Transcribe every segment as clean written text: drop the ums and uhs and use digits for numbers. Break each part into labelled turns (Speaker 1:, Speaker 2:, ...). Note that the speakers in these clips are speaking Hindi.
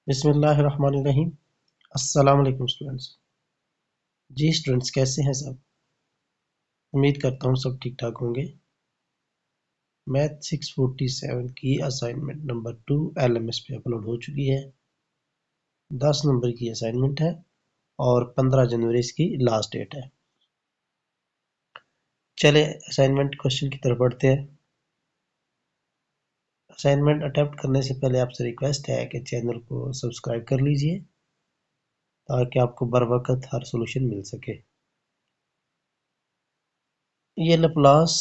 Speaker 1: बिस्मिल्लाहिर्रहमानिर्रहीम। अस्सलाम वालेकुम स्टूडेंट्स। जी स्टूडेंट्स, कैसे हैं सब? उम्मीद करता हूँ सब ठीक ठाक होंगे। मैथ 647 की असाइनमेंट नंबर 2 LMS पे अपलोड हो चुकी है। 10 नंबर की असाइनमेंट है और 15 जनवरी इसकी लास्ट डेट है। चले असाइनमेंट क्वेश्चन की तरफ बढ़ते हैं। असाइनमेंट अटेम्प्ट करने से पहले आपसे रिक्वेस्ट है कि चैनल को सब्सक्राइब कर लीजिए ताकि आपको बर वक्त हर सोल्यूशन मिल सके। ये लैप्लास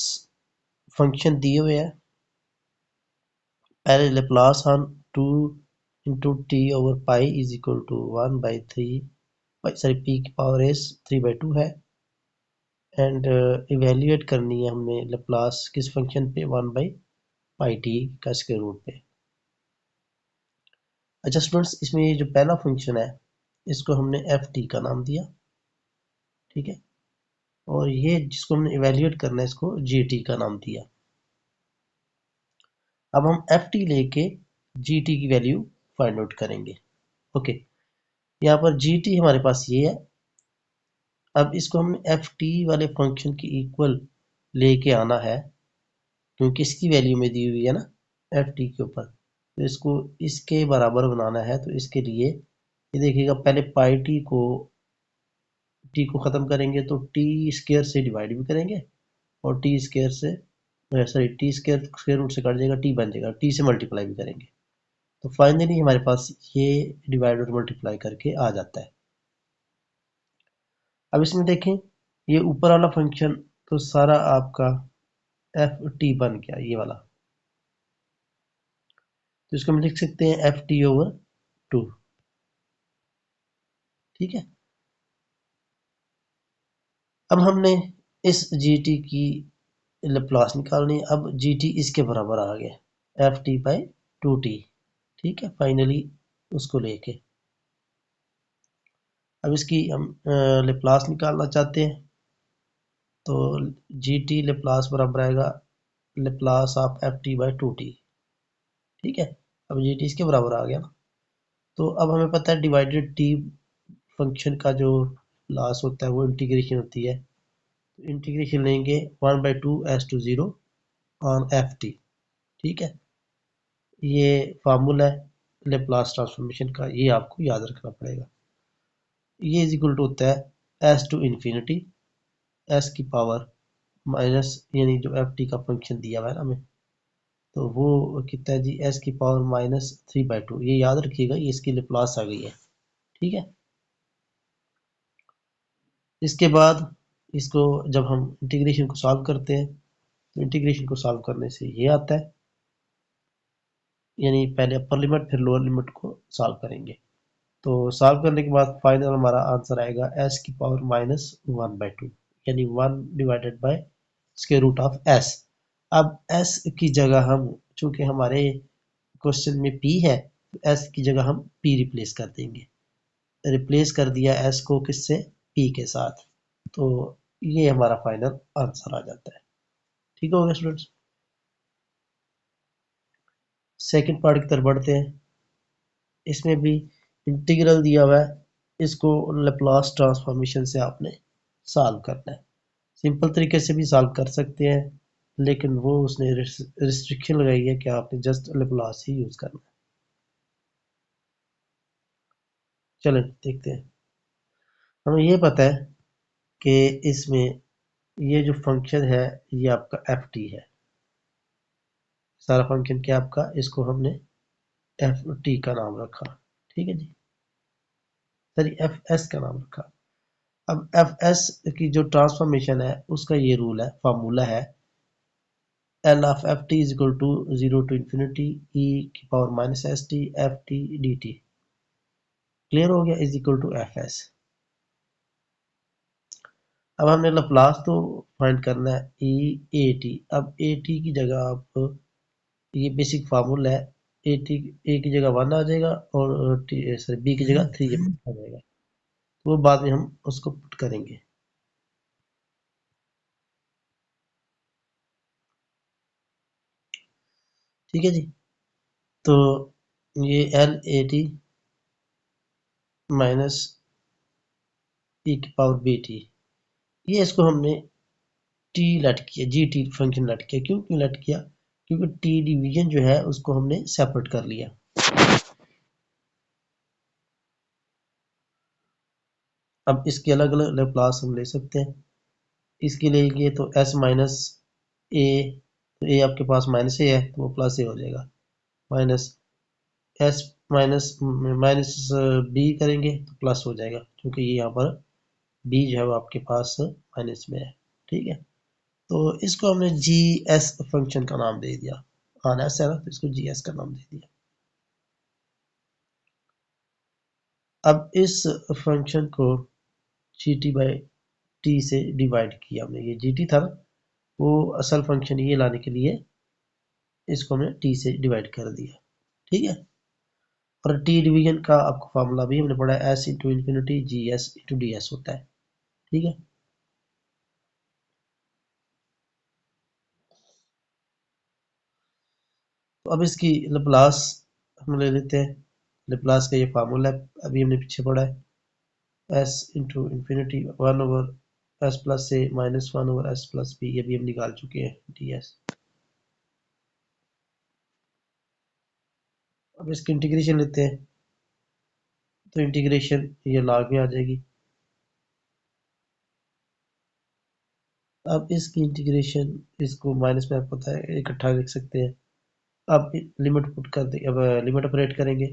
Speaker 1: फंक्शन दिए हुए है। पहले Laplace on 2 into t over pi is equal to 1 by 3 p की पावर s 3/2 है। एंड इवेल्युएट करनी है हमने लैप्लास किस फंक्शन पे, 1 by pi t का स्क्वायर रूट पे। अच्छा स्टूडेंट्स, इसमें ये जो पहला फंक्शन है इसको हमने एफ टी का नाम दिया, ठीक है। और ये जिसको हमने इवेल्युएट करना है इसको जी टी का नाम दिया। अब हम एफ टी लेके जी टी की वैल्यू फाइंड आउट करेंगे। ओके, यहाँ पर जी टी हमारे पास ये है। अब इसको हमने एफ टी वाले फंक्शन की इक्वल लेके आना है क्योंकि इसकी वैल्यू में दी हुई है ना एफ टी के ऊपर, तो इसको इसके बराबर बनाना है। तो इसके लिए ये देखिएगा, पहले पाई टी को ख़त्म करेंगे तो टी स्क्वायर से डिवाइड भी करेंगे और टी स्क्वायर से sorry T square square root से कट जाएगा, टी बन जाएगा, टी से मल्टीप्लाई भी करेंगे। तो फाइनली हमारे पास ये डिवाइड और मल्टीप्लाई करके आ जाता है। अब इसमें देखें, ये ऊपर वाला फंक्शन तो सारा आपका एफ टी बन गया, ये वाला। तो इसको हम लिख सकते हैं एफ टी ओवर 2, ठीक है। अब हमने इस जी टी की लैप्लास निकालनी। अब जी टी इसके बराबर आ गया एफ टी बाई 2t, ठीक है। फाइनली उसको लेके अब इसकी हम लैप्लास निकालना चाहते हैं। तो जी टी लैप्लास बराबर आएगा Laplace of F T by 2t, ठीक है। अब जी टी इसके बराबर आ गया ना। तो अब हमें पता है डिवाइडेड टी फंक्शन का जो लास होता है वो इंटीग्रेशन होती है। तो इंटीग्रेशन लेंगे 1/2 s to 0 on F T, ठीक है। ये फार्मूला है लेप्लास ट्रांसफॉर्मेशन का, ये आपको याद रखना पड़ेगा। ये इज इक्वल टू होता है एस टू इन्फिनिटी एस की पावर माइनस, यानी जो एफ टी का फंक्शन दिया हुआ है ना हमें, तो वो कितना है जी, एस की पावर -3/2। ये याद रखिएगा, ये इसकी लेप्लास आ गई है, ठीक है। इसके बाद इसको जब हम इंटीग्रेशन को सॉल्व करते हैं तो इंटीग्रेशन को सॉल्व करने से ये आता है, यानी पहले अपर लिमिट फिर लोअर लिमिट को सॉल्व करेंगे। तो सॉल्व करने के बाद फाइनल हमारा आंसर आएगा एस की पावर -1/2, यानी 1 divided by square root of S. अब एस की जगह हम, चूंकि हमारे क्वेश्चन में पी है, तो एस की जगह हम पी रिप्लेस कर देंगे। रिप्लेस कर दिया एस को किससे, पी के साथ। तो ये हमारा फाइनल आंसर आ जाता है। ठीक हो गया स्टूडेंट्स। सेकंड पार्ट की तरफ बढ़ते हैं। इसमें भी इंटीग्रल दिया हुआ है, इसको लैप्लास ट्रांसफॉर्मेशन से आपने सॉल्व करना है। सिंपल तरीके से भी सॉल्व कर सकते हैं, लेकिन वो उसने रिस्ट्रिक्शन लगाई है कि आपने जस्ट लैप्लास ही यूज करना है। चलें देखते हैं। हमें ये पता है कि इसमें ये जो फंक्शन है ये आपका एफ टी है। सारा फंक्शन क्या आपका, इसको हमने एफ टी का नाम रखा, ठीक है जी। सॉरी, एफ एस का नाम रखा। अब एफ एस की जो ट्रांसफॉर्मेशन है उसका ये रूल है, फार्मूला है L of F T is equal to 0 to infinity e की पावर -st F T D T. Clear हो गया, is equal to F S. अब हमने लैप्लास तो फाइंड करना है ई ए टी। अब ए टी की जगह आप, ये बेसिक फार्मूला है, ए टी ए की जगह 1 आ जाएगा और टी सॉरी बी की जगह 3 आ जाएगा। तो वो बाद में हम उसको पुट करेंगे। ठीक है जी। तो ये L80 माइनस ई की पावर बी टी, ये इसको हमने टी लेट किया, जी टी फंक्शन लेट किया। क्यों क्यों लेट किया? क्योंकि टी डिवीजन जो है उसको हमने सेपरेट कर लिया। अब इसके अलग अलग लेप्लास हम ले सकते हैं। इसके लिए ये तो एस माइनस ए, तो ए आपके पास माइनस ए है तो वो प्लस ए हो जाएगा। Minus S minus minus B करेंगे तो प्लस हो जाएगा, क्योंकि ये यहाँ पर बी जो है वो आपके पास माइनस में है। ठीक है, तो इसको हमने जी एस फंक्शन का नाम दे दिया। आना एस है ना, तो इसको जी एस का नाम दे दिया। अब इस फंक्शन को जी टी बाई टी से डिवाइड किया हमने। ये जी टी था ना, वो असल फंक्शन ये लाने के लिए इसको हमने टी से डिवाइड कर दिया। ठीक है, और टी डिवीजन का आपको फार्मूला भी हमने पढ़ा है, S into infinity G S into D S होता है। ठीक है, तो अब इसकी लप्लास हम ले लेते हैं। लप्लास का ये फार्मूला है, अभी हमने पीछे पढ़ा है, S into infinity one over S plus A minus one over S plus B, ये भी हम निकाल चुके हैं डी एस। अब इसकी इंटीग्रेशन लेते हैं, तो इंटीग्रेशन ये लॉग में आ जाएगी। अब इसकी इंटीग्रेशन, इसको माइनस में आपको पता है इकट्ठा लिख सकते हैं। अब लिमिट पुट कर दे, अब लिमिट ऑपरेट करेंगे।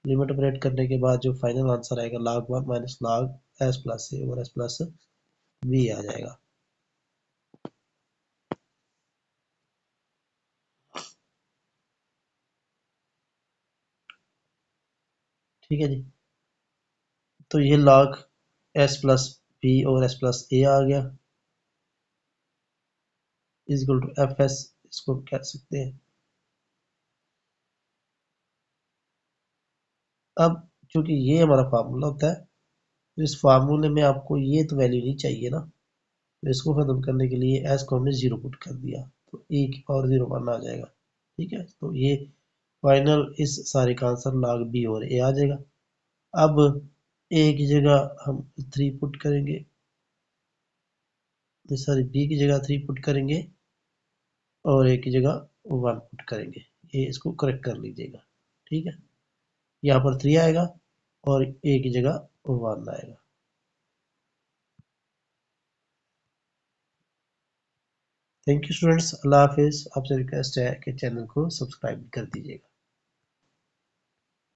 Speaker 1: लिमिट ऑपरेट करने के बाद जो फाइनल आंसर आएगा log 1 minus log S plus A और एस प्लस बी आ जाएगा। ठीक है जी, तो ये log एस प्लस बी और एस प्लस ए आ गया, is equal to F S, इसको कह सकते हैं। अब चूंकि ये हमारा फार्मूला होता है, तो इस फार्मूले में आपको ये तो वैल्यू नहीं चाहिए ना, तो इसको खत्म करने के लिए एस को हमने जीरो पुट कर दिया, तो ए की पावर जीरो वन आ जाएगा। ठीक है, तो ये फाइनल इस सारे का आंसर log बी और ए आ जाएगा। अब ए की जगह हम थ्री पुट करेंगे, सॉरी बी की जगह थ्री पुट करेंगे और ए की जगह वन पुट करेंगे। ये इसको करेक्ट कर लीजिएगा। ठीक है, यहाँ पर थ्री आएगा और ए की जगह वन आएगा। थैंक यू स्टूडेंट्स, अल्लाह हाफिज़। आपसे रिक्वेस्ट है कि चैनल को सब्सक्राइब कर दीजिएगा।